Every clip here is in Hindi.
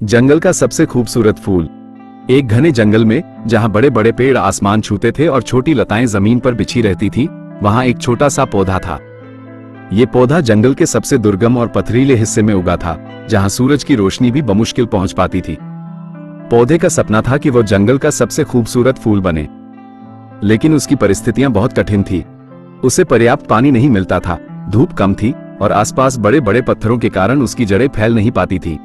जंगल का सबसे खूबसूरत फूल। एक घने जंगल में जहां बड़े बड़े पेड़ आसमान छूते थे और छोटी लताएं जमीन पर बिछी रहती थी, वहां एक छोटा सा पौधा था। ये पौधा जंगल के सबसे दुर्गम और पथरीले हिस्से में उगा था, जहां सूरज की रोशनी भी बमुश्किल पहुंच पाती थी। पौधे का सपना था कि वो जंगल का सबसे खूबसूरत फूल बने, लेकिन उसकी परिस्थितियां बहुत कठिन थी। उसे पर्याप्त पानी नहीं मिलता था, धूप कम थी और आसपास बड़े बड़े पत्थरों के कारण उसकी जड़ें फैल नहीं पाती थी।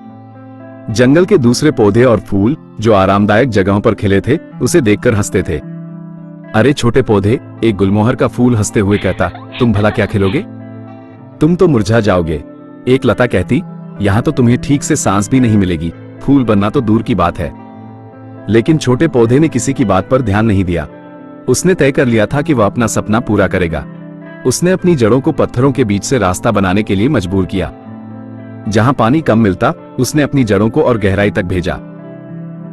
जंगल के दूसरे पौधे और फूल जो आरामदायक जगहों पर खिले थे, उसे देखकर हंसते थे। अरे छोटे पौधे, एक गुलमोहर का फूल हंसते हुए कहता, तुम भला क्या खिलोगे? तुम तो मुरझा जाओगे। एक लता कहती, यहाँ तो तुम्हें ठीक से सांस भी नहीं मिलेगी, फूल बनना तो दूर की बात है। लेकिन छोटे पौधे ने किसी की बात पर ध्यान नहीं दिया। उसने तय कर लिया था कि वह अपना सपना पूरा करेगा। उसने अपनी जड़ों को पत्थरों के बीच से रास्ता बनाने के लिए मजबूर किया। जहां पानी कम मिलता, उसने अपनी जड़ों को और गहराई तक भेजा।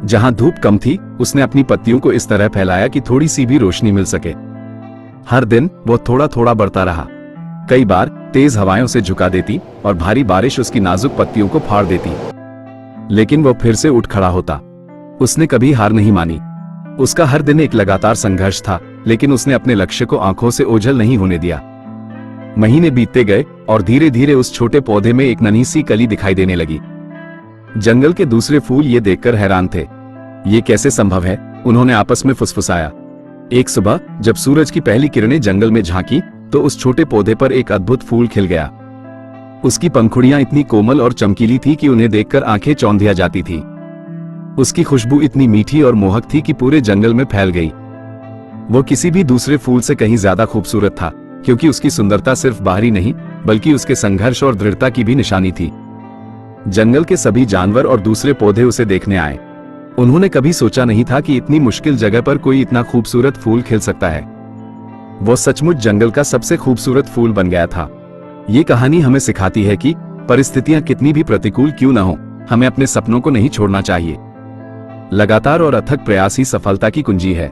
जहां धूप कम थी, उसने अपनी पत्तियों को इस तरह फैलाया कि थोड़ी सी भी रोशनी मिल सके। हर दिन वो थोड़ा थोड़ा बढ़ता रहा। कई बार तेज हवाएं उसे झुका देती और भारी बारिश उसकी नाजुक पत्तियों को फाड़ देती, लेकिन वो फिर से उठ खड़ा होता। उसने कभी हार नहीं मानी। उसका हर दिन एक लगातार संघर्ष था, लेकिन उसने अपने लक्ष्य को आंखों से ओझल नहीं होने दिया। महीने बीतते गए और धीरे धीरे उस छोटे पौधे में एक नन्ही सी कली दिखाई देने लगी। जंगल के दूसरे फूल ये देखकर हैरान थे। ये कैसे संभव है? उन्होंने आपस में फुसफुसाया। एक सुबह जब सूरज की पहली किरणें जंगल में झांकी, तो उस छोटे पौधे पर एक अद्भुत फूल खिल गया। उसकी पंखुड़ियां इतनी कोमल और चमकीली थी कि उन्हें देखकर आंखें चौंधिया जाती थी। उसकी खुशबू इतनी मीठी और मोहक थी कि पूरे जंगल में फैल गई। वो किसी भी दूसरे फूल से कहीं ज्यादा खूबसूरत था, क्योंकि उसकी सुंदरता सिर्फ बाहरी नहीं, बल्कि उसके संघर्ष और दृढ़ता की भी निशानी थी। जंगल के सभी जानवर और दूसरे पौधे उसे देखने आए। उन्होंने कभी सोचा नहीं था कि इतनी मुश्किल जगह पर कोई इतना खूबसूरत फूल खिल सकता है। वो सचमुच जंगल का सबसे खूबसूरत फूल बन गया था। ये कहानी हमें सिखाती है कि परिस्थितियां कितनी भी प्रतिकूल क्यों न हो, हमें अपने सपनों को नहीं छोड़ना चाहिए। लगातार और अथक प्रयास ही सफलता की कुंजी है।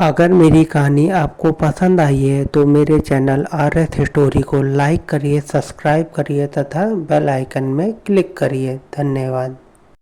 अगर मेरी कहानी आपको पसंद आई है तो मेरे चैनल RS स्टोरी को लाइक करिए, सब्सक्राइब करिए तथा बेल आइकन में क्लिक करिए। धन्यवाद।